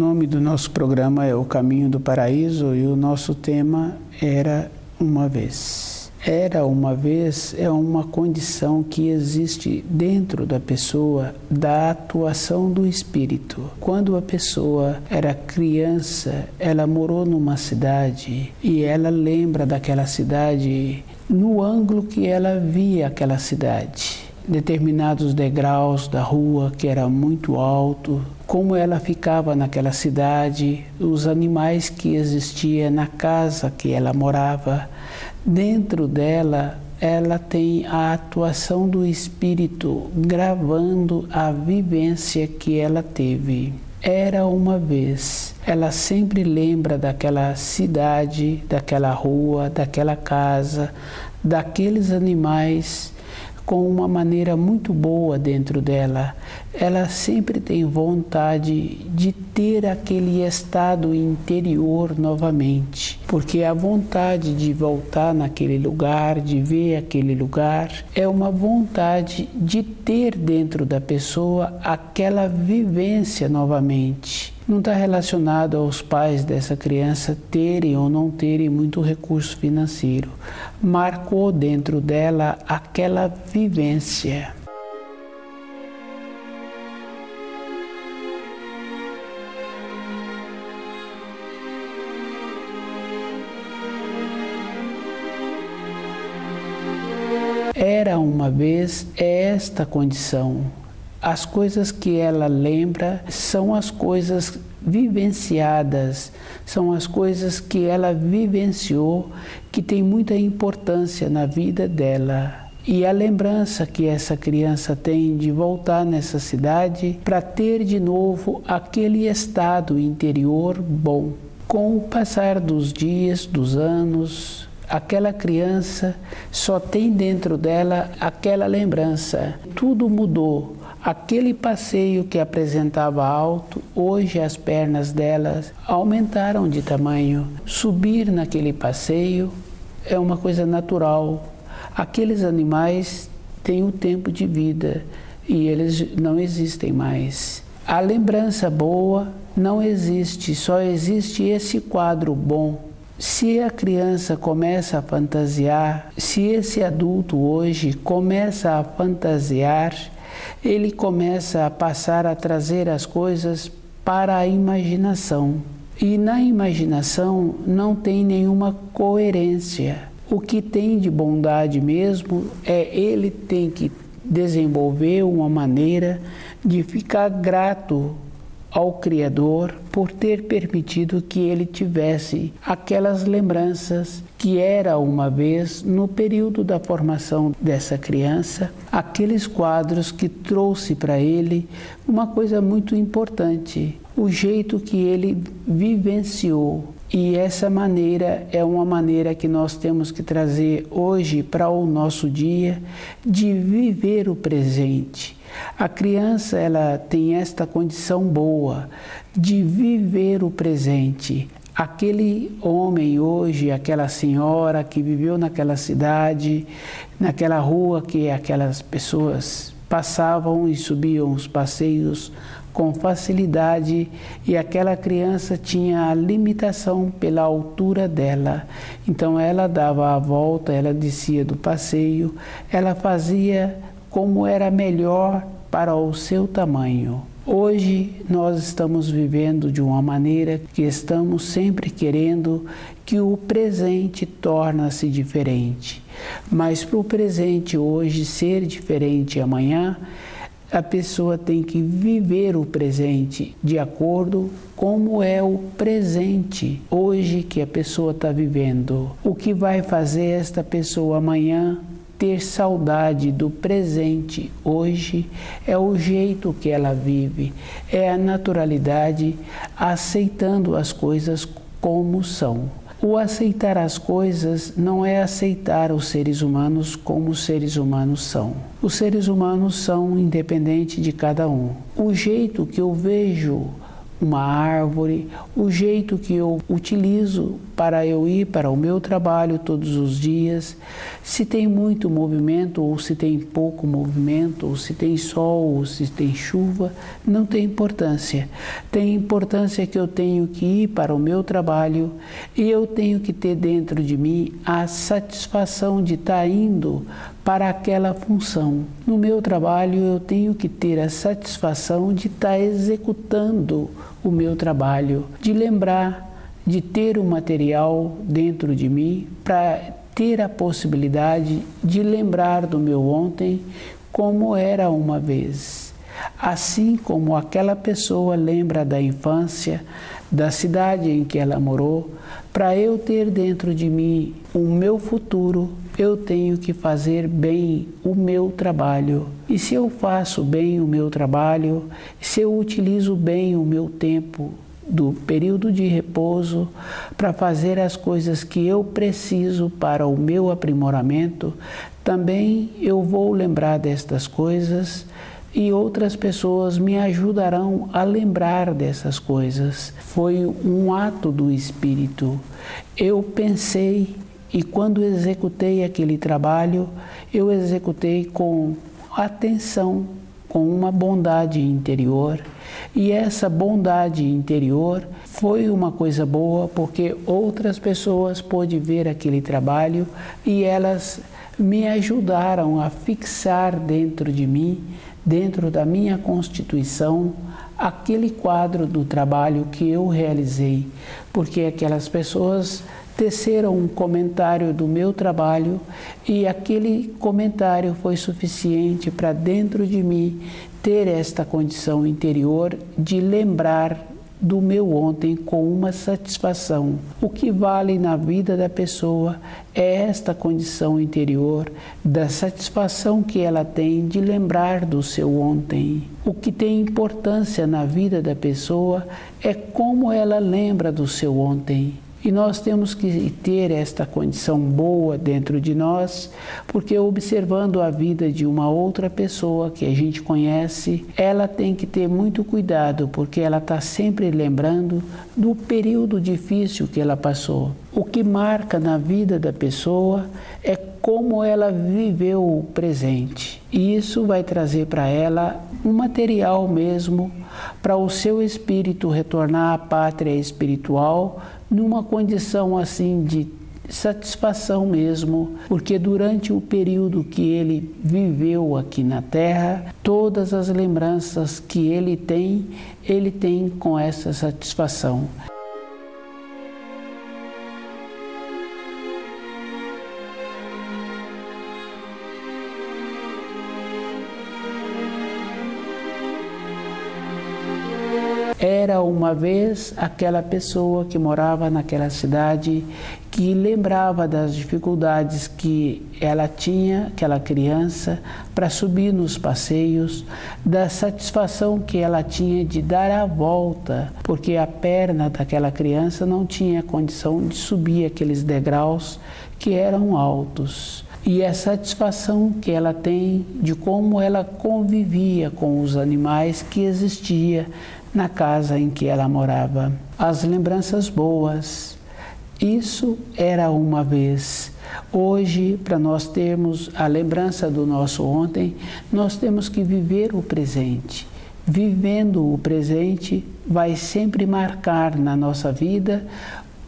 nome do nosso programa é O Caminho do Paraíso e o nosso tema era Uma Vez. Era uma vez é uma condição que existe dentro da pessoa da atuação do espírito. Quando a pessoa era criança, ela morou numa cidade e ela lembra daquela cidade no ângulo que ela via aquela cidade. Determinados degraus da rua que era muito alto, como ela ficava naquela cidade, os animais que existiam na casa que ela morava. Dentro dela, ela tem a atuação do espírito gravando a vivência que ela teve. Era uma vez. Ela sempre lembra daquela cidade, daquela rua, daquela casa, daqueles animais com uma maneira muito boa dentro dela. Ela sempre tem vontade de ter aquele estado interior novamente, porque a vontade de voltar naquele lugar, de ver aquele lugar, é uma vontade de ter dentro da pessoa aquela vivência novamente. Não está relacionado aos pais dessa criança terem ou não terem muito recurso financeiro. Marcou dentro dela aquela vivência. Era uma vez esta condição. As coisas que ela lembra são as coisas vivenciadas, são as coisas que ela vivenciou, que tem muita importância na vida dela. E a lembrança que essa criança tem de voltar nessa cidade para ter de novo aquele estado interior bom. Com o passar dos dias, dos anos, aquela criança só tem dentro dela aquela lembrança. Tudo mudou. Aquele passeio que apresentava alto, hoje as pernas delas aumentaram de tamanho. Subir naquele passeio é uma coisa natural. Aqueles animais têm o tempo de vida e eles não existem mais. A lembrança boa não existe, só existe esse quadro bom. Se a criança começa a fantasiar, se esse adulto hoje começa a fantasiar, ele começa a passar a trazer as coisas para a imaginação. E na imaginação não tem nenhuma coerência. O que tem de bondade mesmo é ele tem que desenvolver uma maneira de ficar grato ao Criador por ter permitido que ele tivesse aquelas lembranças que era uma vez, no período da formação dessa criança, aqueles quadros que trouxe para ele uma coisa muito importante, o jeito que ele vivenciou. E essa maneira é uma maneira que nós temos que trazer hoje para o nosso dia, de viver o presente. A criança, ela tem esta condição boa de viver o presente. Aquele homem hoje, aquela senhora que viveu naquela cidade, naquela rua que aquelas pessoas passavam e subiam os passeios com facilidade, e aquela criança tinha a limitação pela altura dela. Então ela dava a volta, ela descia do passeio, ela fazia como era melhor para o seu tamanho. Hoje nós estamos vivendo de uma maneira que estamos sempre querendo que o presente torne-se diferente. Mas para o presente hoje ser diferente amanhã, a pessoa tem que viver o presente de acordo com como é o presente hoje que a pessoa está vivendo. O que vai fazer esta pessoa amanhã ter saudade do presente hoje é o jeito que ela vive, é a naturalidade, aceitando as coisas como são. O aceitar as coisas não é aceitar os seres humanos como os seres humanos são. Os seres humanos são independentes de cada um. O jeito que eu vejo uma árvore, o jeito que eu utilizo para eu ir para o meu trabalho todos os dias, se tem muito movimento ou se tem pouco movimento, ou se tem sol ou se tem chuva, não tem importância. Tem importância que eu tenho que ir para o meu trabalho e eu tenho que ter dentro de mim a satisfação de estar indo para aquela função. No meu trabalho eu tenho que ter a satisfação de estar executando o meu trabalho, de lembrar, de ter o material dentro de mim para ter a possibilidade de lembrar do meu ontem como era uma vez. Assim como aquela pessoa lembra da infância, da cidade em que ela morou, para eu ter dentro de mim o meu futuro, eu tenho que fazer bem o meu trabalho. E se eu faço bem o meu trabalho, se eu utilizo bem o meu tempo do período de repouso para fazer as coisas que eu preciso para o meu aprimoramento, também eu vou lembrar destas coisas e outras pessoas me ajudarão a lembrar dessas coisas. Foi um ato do Espírito. Eu pensei e quando executei aquele trabalho, eu executei com atenção, com uma bondade interior. E essa bondade interior foi uma coisa boa porque outras pessoas pôde ver aquele trabalho e elas me ajudaram a fixar dentro de mim, dentro da minha constituição, aquele quadro do trabalho que eu realizei, porque aquelas pessoas teceram um comentário do meu trabalho e aquele comentário foi suficiente para dentro de mim ter esta condição interior de lembrar do meu ontem com uma satisfação. O que vale na vida da pessoa é esta condição interior da satisfação que ela tem de lembrar do seu ontem. O que tem importância na vida da pessoa é como ela lembra do seu ontem. E nós temos que ter esta condição boa dentro de nós, porque observando a vida de uma outra pessoa que a gente conhece, ela tem que ter muito cuidado, porque ela está sempre lembrando do período difícil que ela passou. O que marca na vida da pessoa é como ela viveu o presente. E isso vai trazer para ela um material mesmo para o seu espírito retornar à pátria espiritual numa condição assim de satisfação mesmo, porque durante o período que ele viveu aqui na Terra, todas as lembranças que ele tem com essa satisfação. Era uma vez aquela pessoa que morava naquela cidade que lembrava das dificuldades que ela tinha, aquela criança, para subir nos passeios, da satisfação que ela tinha de dar a volta, porque a perna daquela criança não tinha condição de subir aqueles degraus que eram altos. E a satisfação que ela tem de como ela convivia com os animais que existia na casa em que ela morava. As lembranças boas. Isso era uma vez. Hoje, para nós termos a lembrança do nosso ontem, nós temos que viver o presente. Vivendo o presente vai sempre marcar na nossa vida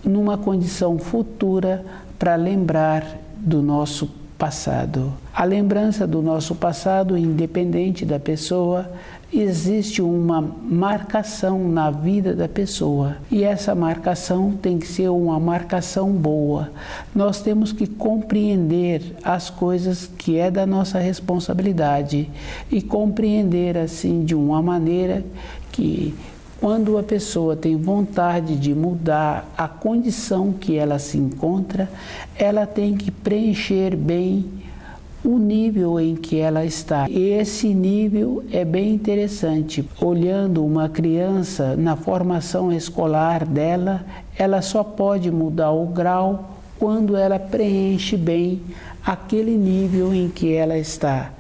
numa condição futura para lembrar do nosso passado. A lembrança do nosso passado, independente da pessoa, existe uma marcação na vida da pessoa e essa marcação tem que ser uma marcação boa. Nós temos que compreender as coisas que é da nossa responsabilidade e compreender assim de uma maneira que quando a pessoa tem vontade de mudar a condição que ela se encontra, ela tem que preencher bem o nível em que ela está. E esse nível é bem interessante. Olhando uma criança na formação escolar dela, ela só pode mudar o grau quando ela preenche bem aquele nível em que ela está.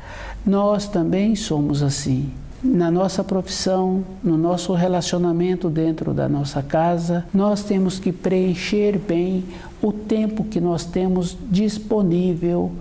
Nós também somos assim. na nossa profissão, no nosso relacionamento dentro da nossa casa. Nós temos que preencher bem o tempo que nós temos disponível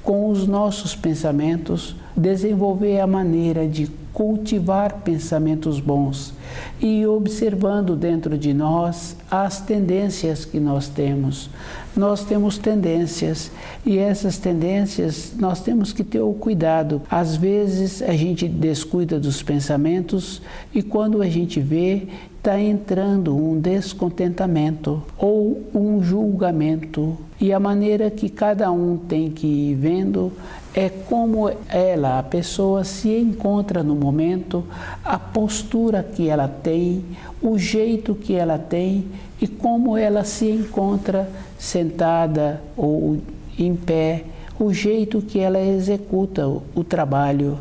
com os nossos pensamentos, desenvolver a maneira de cultivar pensamentos bons e observando dentro de nós as tendências que nós temos. Nós temos tendências e essas tendências nós temos que ter o cuidado. Às vezes a gente descuida dos pensamentos e quando a gente vê, está entrando um descontentamento ou um julgamento. E a maneira que cada um tem que ir vendo é como a pessoa se encontra no momento, a postura que ela tem, o jeito que ela tem e como ela se encontra sentada ou em pé, o jeito que ela executa o trabalho.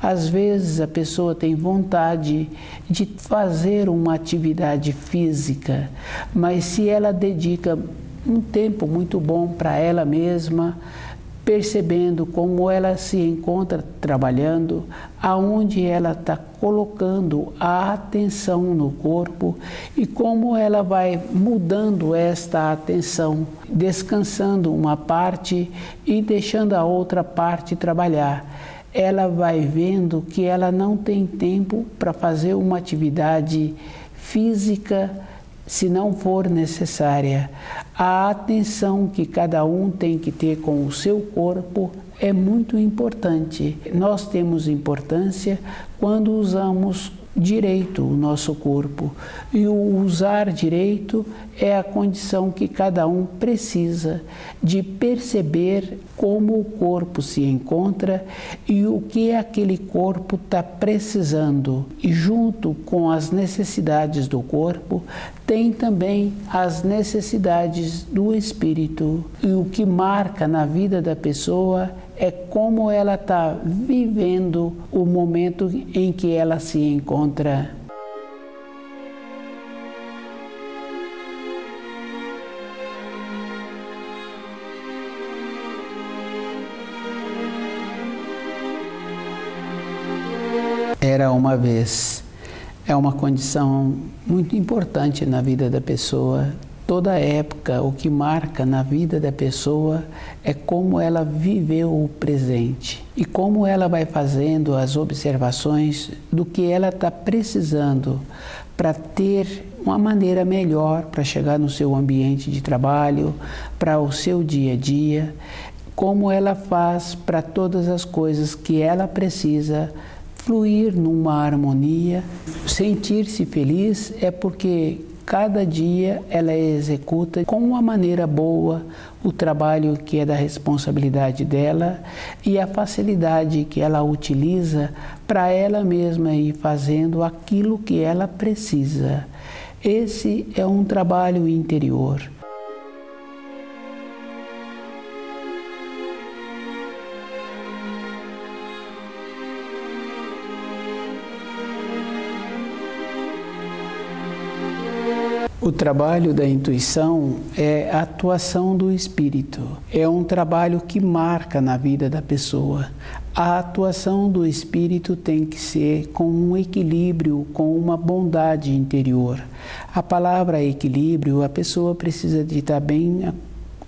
Às vezes a pessoa tem vontade de fazer uma atividade física, mas se ela dedica um tempo muito bom para ela mesma, percebendo como ela se encontra trabalhando, aonde ela está colocando a atenção no corpo e como ela vai mudando esta atenção, descansando uma parte e deixando a outra parte trabalhar. Ela vai vendo que ela não tem tempo para fazer uma atividade física se não for necessária. A atenção que cada um tem que ter com o seu corpo é muito importante. Nós temos importância quando usamos direito o nosso corpo. E o usar direito é a condição que cada um precisa de perceber como o corpo se encontra e o que aquele corpo está precisando. E junto com as necessidades do corpo, tem também as necessidades do espírito. E o que marca na vida da pessoa é como ela está vivendo o momento em que ela se encontra. Era uma vez. É uma condição muito importante na vida da pessoa. Toda época, o que marca na vida da pessoa é como ela viveu o presente e como ela vai fazendo as observações do que ela está precisando para ter uma maneira melhor para chegar no seu ambiente de trabalho, para o seu dia a dia, como ela faz para todas as coisas que ela precisa fluir numa harmonia. Sentir-se feliz é porque cada dia ela executa com uma maneira boa o trabalho que é da responsabilidade dela e a facilidade que ela utiliza para ela mesma ir fazendo aquilo que ela precisa. Esse é um trabalho interior. O trabalho da intuição é a atuação do espírito. É um trabalho que marca na vida da pessoa. A atuação do espírito tem que ser com um equilíbrio, com uma bondade interior. A palavra equilíbrio, a pessoa precisa de estar bem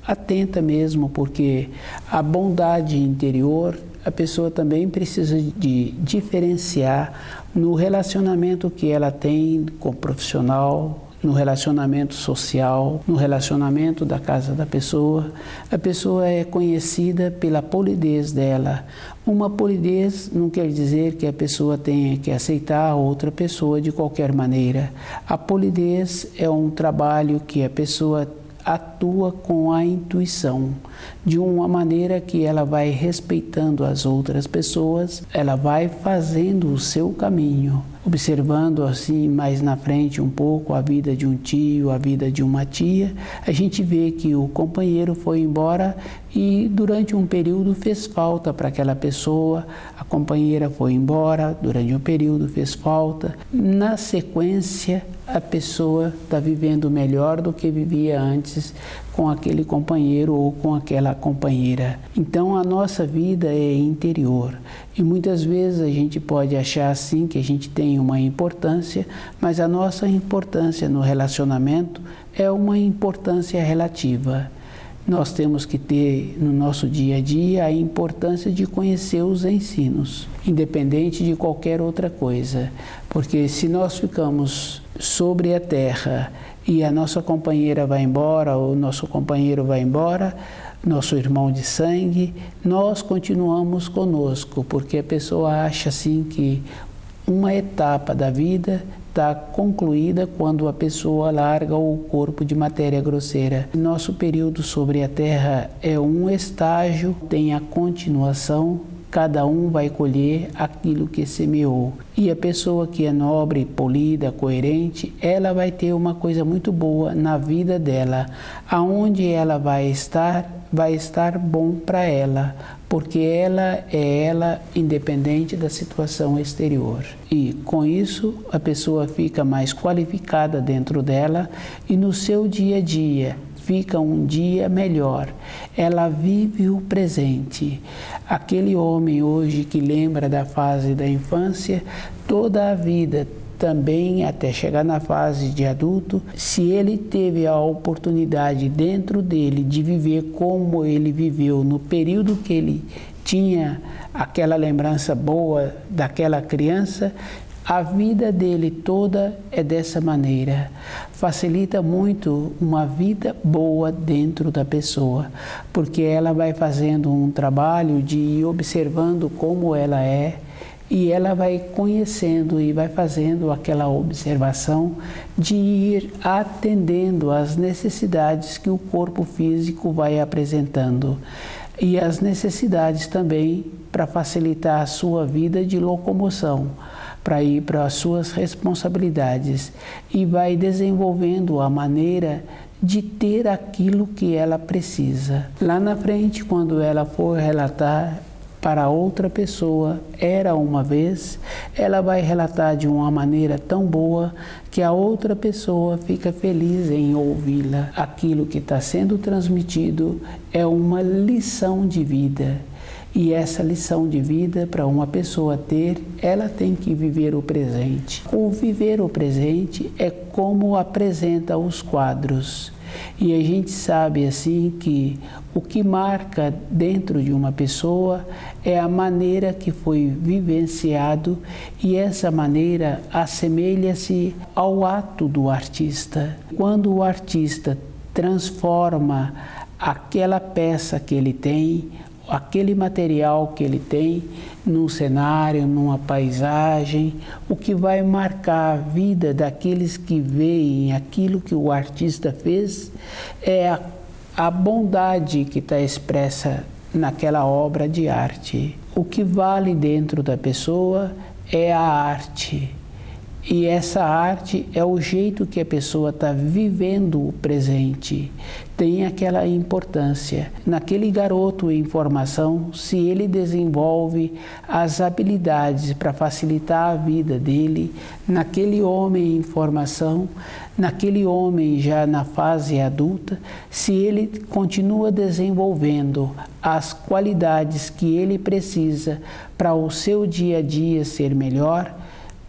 atenta mesmo, porque a bondade interior, a pessoa também precisa de diferenciar no relacionamento que ela tem com o profissional, no relacionamento social, no relacionamento da casa da pessoa. A pessoa é conhecida pela polidez dela. Uma polidez não quer dizer que a pessoa tenha que aceitar a outra pessoa de qualquer maneira. A polidez é um trabalho que a pessoa atua com a intuição, de uma maneira que ela vai respeitando as outras pessoas, ela vai fazendo o seu caminho, observando assim mais na frente um pouco a vida de um tio, a vida de uma tia. A gente vê que o companheiro foi embora e durante um período fez falta para aquela pessoa, a companheira foi embora, durante um período fez falta. Na sequência, a pessoa está vivendo melhor do que vivia antes com aquele companheiro ou com aquela companheira. Então a nossa vida é interior e muitas vezes a gente pode achar assim que a gente tem uma importância, mas a nossa importância no relacionamento é uma importância relativa. Nós temos que ter no nosso dia a dia a importância de conhecer os ensinos, independente de qualquer outra coisa. Porque se nós ficamos sobre a terra e a nossa companheira vai embora, ou nosso companheiro vai embora, nosso irmão de sangue, nós continuamos conosco, porque a pessoa acha assim que uma etapa da vida está concluída quando a pessoa larga o corpo de matéria grosseira. Nosso período sobre a Terra é um estágio, tem a continuação, cada um vai colher aquilo que semeou. E a pessoa que é nobre, polida, coerente, ela vai ter uma coisa muito boa na vida dela. Aonde ela vai estar bom para ela, porque ela é ela independente da situação exterior. E com isso a pessoa fica mais qualificada dentro dela e no seu dia a dia fica um dia melhor. Ela vive o presente. Aquele homem hoje que lembra da fase da infância, toda a vida, também até chegar na fase de adulto, se ele teve a oportunidade dentro dele de viver como ele viveu no período que ele tinha aquela lembrança boa daquela criança, a vida dele toda é dessa maneira. Facilita muito uma vida boa dentro da pessoa, porque ela vai fazendo um trabalho de ir observando como ela é, e ela vai conhecendo e vai fazendo aquela observação de ir atendendo às necessidades que o corpo físico vai apresentando. E as necessidades também para facilitar a sua vida de locomoção, para ir para as suas responsabilidades. E vai desenvolvendo a maneira de ter aquilo que ela precisa. Lá na frente, quando ela for relatar para outra pessoa, era uma vez, ela vai relatar de uma maneira tão boa que a outra pessoa fica feliz em ouvi-la. Aquilo que está sendo transmitido é uma lição de vida. E essa lição de vida, para uma pessoa ter, ela tem que viver o presente. O viver o presente é como apresenta os quadros. E a gente sabe assim que o que marca dentro de uma pessoa é a maneira que foi vivenciado, e essa maneira assemelha-se ao ato do artista. Quando o artista transforma aquela peça que ele tem, aquele material que ele tem, num cenário, numa paisagem, o que vai marcar a vida daqueles que veem aquilo que o artista fez é a bondade que está expressa naquela obra de arte. O que vale dentro da pessoa é a arte. E essa arte é o jeito que a pessoa está vivendo o presente. Tem aquela importância. Naquele garoto em formação, se ele desenvolve as habilidades para facilitar a vida dele, naquele homem em formação, naquele homem já na fase adulta, se ele continua desenvolvendo as qualidades que ele precisa para o seu dia a dia ser melhor,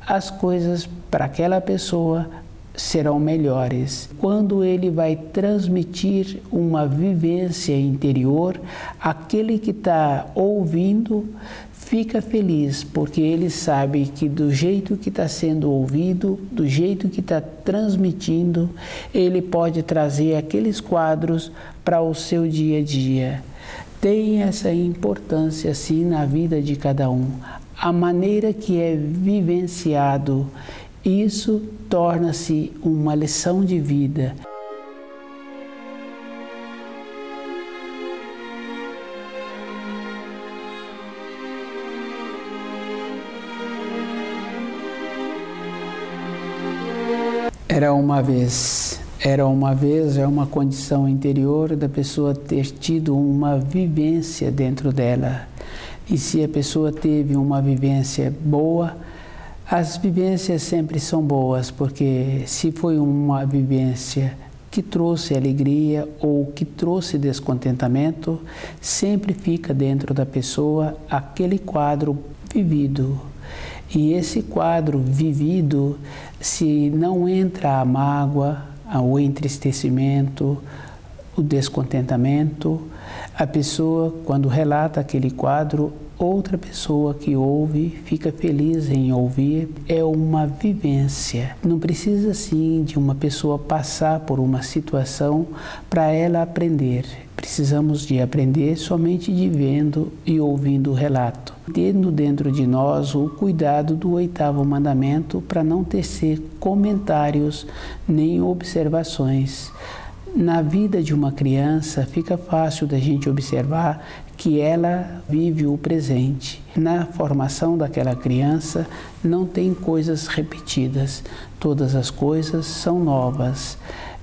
as coisas para aquela pessoa serão melhores. Quando ele vai transmitir uma vivência interior, aquele que está ouvindo fica feliz, porque ele sabe que do jeito que está sendo ouvido, do jeito que está transmitindo, ele pode trazer aqueles quadros para o seu dia a dia. Tem essa importância assim na vida de cada um. A maneira que é vivenciado, isso torna-se uma lição de vida. Era uma vez é uma condição interior da pessoa ter tido uma vivência dentro dela. E se a pessoa teve uma vivência boa, As vivências sempre são boas, porque se foi uma vivência que trouxe alegria ou que trouxe descontentamento, sempre fica dentro da pessoa aquele quadro vivido. E esse quadro vivido, se não entra a mágoa, o entristecimento, o descontentamento, a pessoa, quando relata aquele quadro, outra pessoa que ouve fica feliz em ouvir. É uma vivência. Não precisa, sim, de uma pessoa passar por uma situação para ela aprender. Precisamos de aprender somente de vendo e ouvindo o relato. Tendo dentro de nós o cuidado do 8º mandamento para não tecer comentários nem observações. Na vida de uma criança fica fácil da gente observar que ela vive o presente. Na formação daquela criança não tem coisas repetidas, todas as coisas são novas.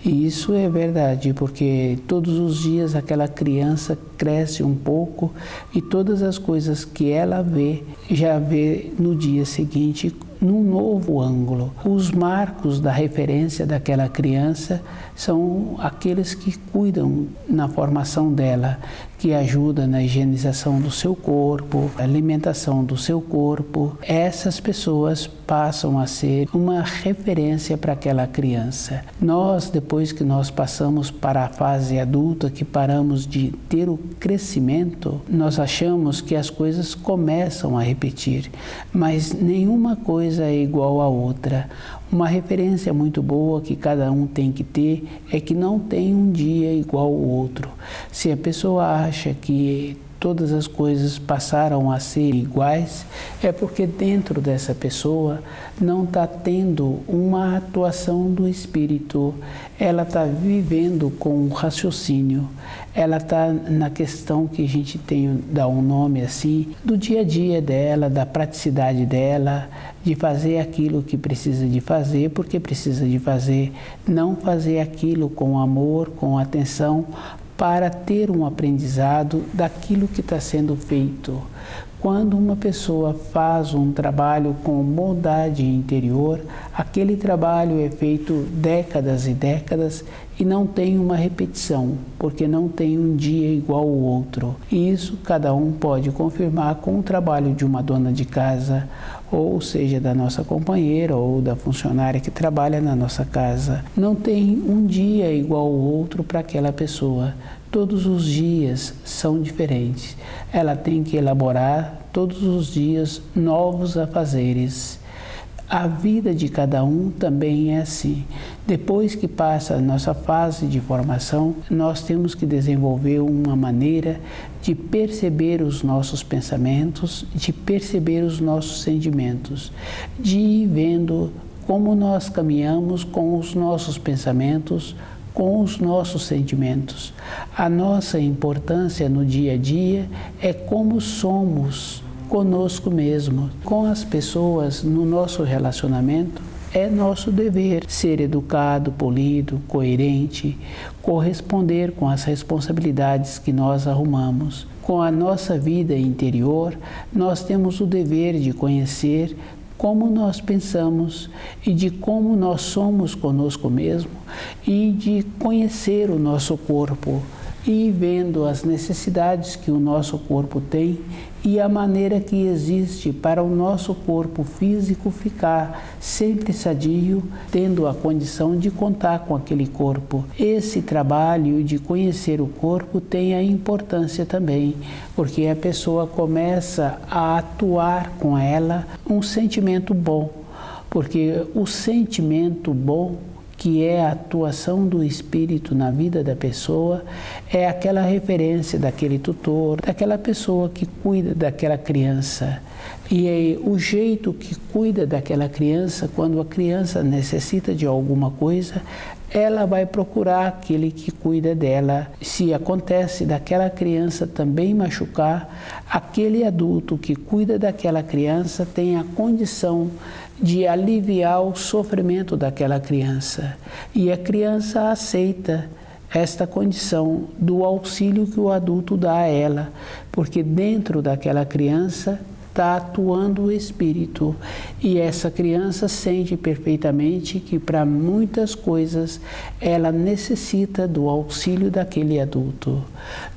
E isso é verdade, porque todos os dias aquela criança cresce um pouco e todas as coisas que ela vê, já vê no dia seguinte num novo ângulo. Os marcos da referência daquela criança são aqueles que cuidam na formação dela, que ajudam na higienização do seu corpo, alimentação do seu corpo. Essas pessoas passam a ser uma referência para aquela criança. Nós, depois que nós passamos para a fase adulta, que paramos de ter o crescimento, nós achamos que as coisas começam a repetir, mas nenhuma coisa é igual à outra. Uma referência muito boa que cada um tem que ter é que não tem um dia igual ao outro. Se a pessoa acha que todas as coisas passaram a ser iguais, é porque dentro dessa pessoa não está tendo uma atuação do espírito. Ela está vivendo com o raciocínio. Ela está na questão que a gente dá um nome assim, do dia a dia dela, da praticidade dela, de fazer aquilo que precisa de fazer, porque precisa de fazer, não fazer aquilo com amor, com atenção, para ter um aprendizado daquilo que está sendo feito. Quando uma pessoa faz um trabalho com bondade interior, aquele trabalho é feito décadas e décadas e não tem uma repetição, porque não tem um dia igual ao outro. E isso cada um pode confirmar com o trabalho de uma dona de casa, ou seja, da nossa companheira ou da funcionária que trabalha na nossa casa. Não tem um dia igual ao outro para aquela pessoa. Todos os dias são diferentes. Ela tem que elaborar todos os dias novos afazeres. A vida de cada um também é assim. Depois que passa a nossa fase de formação, nós temos que desenvolver uma maneira de perceber os nossos pensamentos, de perceber os nossos sentimentos, de ir vendo como nós caminhamos com os nossos pensamentos, com os nossos sentimentos. A nossa importância no dia a dia é como somos conosco mesmo, com as pessoas no nosso relacionamento. É nosso dever ser educado, polido, coerente, corresponder com as responsabilidades que nós arrumamos. Com a nossa vida interior, nós temos o dever de conhecer como nós pensamos e de como nós somos conosco mesmo e de conhecer o nosso corpo e vendo as necessidades que o nosso corpo tem e a maneira que existe para o nosso corpo físico ficar sempre sadio, tendo a condição de contar com aquele corpo. Esse trabalho de conhecer o corpo tem a importância também, porque a pessoa começa a atuar com ela um sentimento bom, porque o sentimento bom, que é a atuação do espírito na vida da pessoa, é aquela referência daquele tutor, daquela pessoa que cuida daquela criança. E é o jeito que cuida daquela criança, quando a criança necessita de alguma coisa, ela vai procurar aquele que cuida dela. Se acontece daquela criança também machucar, aquele adulto que cuida daquela criança tem a condição de aliviar o sofrimento daquela criança. E a criança aceita esta condição do auxílio que o adulto dá a ela, porque dentro daquela criança está atuando o espírito, e essa criança sente perfeitamente que para muitas coisas ela necessita do auxílio daquele adulto.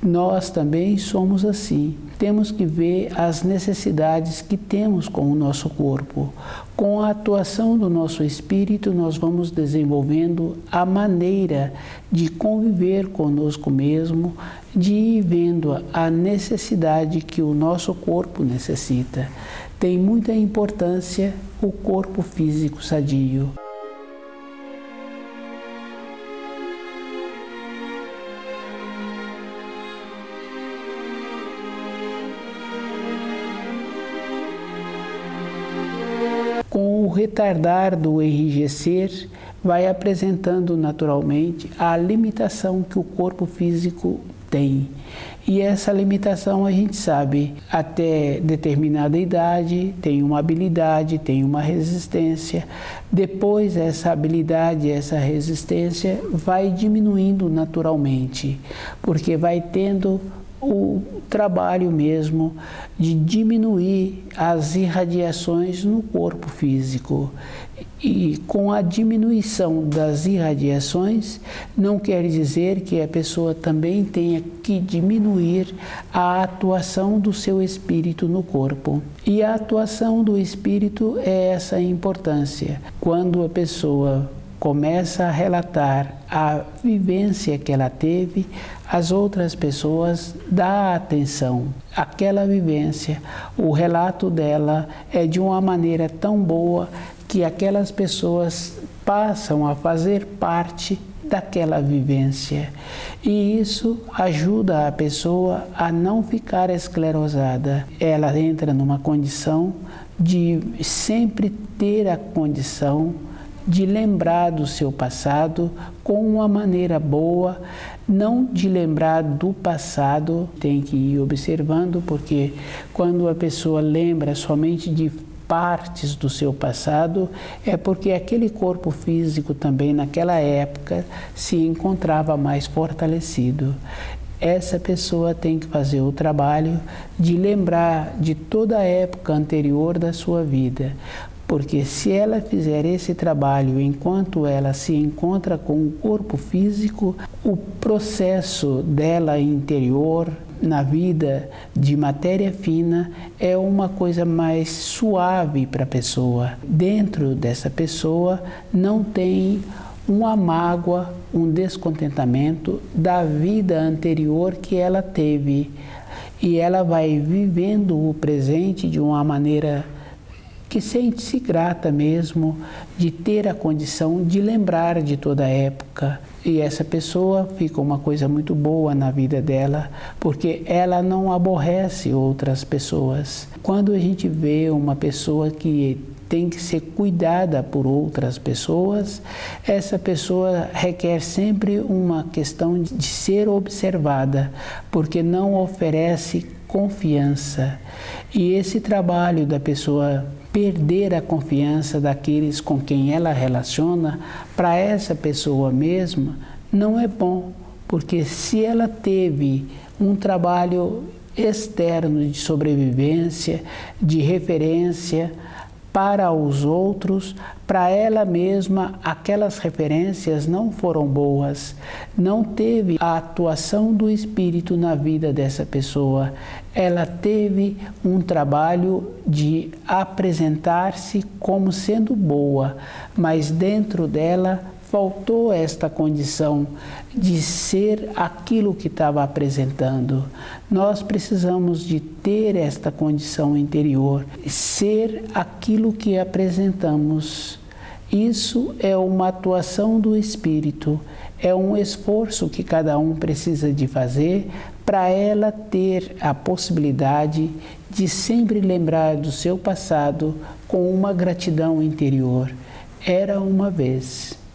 Nós também somos assim. Temos que ver as necessidades que temos com o nosso corpo. Com a atuação do nosso espírito, nós vamos desenvolvendo a maneira de conviver conosco mesmo, de ir vendo a necessidade que o nosso corpo necessita. Tem muita importância o corpo físico sadio. Com o retardar do enrijecer, vai apresentando naturalmente a limitação que o corpo físico tem. E essa limitação a gente sabe, até determinada idade tem uma habilidade, tem uma resistência. Depois essa habilidade, essa resistência vai diminuindo naturalmente, porque vai tendo o trabalho mesmo de diminuir as irradiações no corpo físico. E com a diminuição das irradiações, não quer dizer que a pessoa também tenha que diminuir a atuação do seu espírito no corpo. E a atuação do espírito é essa importância. Quando a pessoa começa a relatar a vivência que ela teve, as outras pessoas dão atenção àquela vivência. O relato dela é de uma maneira tão boa que aquelas pessoas passam a fazer parte daquela vivência. E isso ajuda a pessoa a não ficar esclerosada. Ela entra numa condição de sempre ter a condição de lembrar do seu passado com uma maneira boa, não de lembrar do passado, tem que ir observando, porque quando a pessoa lembra somente de partes do seu passado, é porque aquele corpo físico também naquela época se encontrava mais fortalecido. Essa pessoa tem que fazer o trabalho de lembrar de toda a época anterior da sua vida. Porque se ela fizer esse trabalho enquanto ela se encontra com o corpo físico, o processo dela interior, na vida de matéria fina, é uma coisa mais suave para a pessoa. Dentro dessa pessoa não tem uma mágoa, um descontentamento da vida anterior que ela teve. E ela vai vivendo o presente de uma maneira que sente-se grata mesmo de ter a condição de lembrar de toda a época. E essa pessoa fica uma coisa muito boa na vida dela, porque ela não aborrece outras pessoas. Quando a gente vê uma pessoa que tem que ser cuidada por outras pessoas, essa pessoa requer sempre uma questão de ser observada, porque não oferece confiança. E esse trabalho da pessoa perder a confiança daqueles com quem ela relaciona, para essa pessoa mesma, não é bom, porque se ela teve um trabalho externo de sobrevivência, de referência para os outros, para ela mesma aquelas referências não foram boas, não teve a atuação do espírito na vida dessa pessoa. Ela teve um trabalho de apresentar-se como sendo boa, mas dentro dela faltou esta condição de ser aquilo que estava apresentando. Nós precisamos de ter esta condição interior, ser aquilo que apresentamos. Isso é uma atuação do espírito, é um esforço que cada um precisa de fazer para ela ter a possibilidade de sempre lembrar do seu passado com uma gratidão interior. Era uma vez.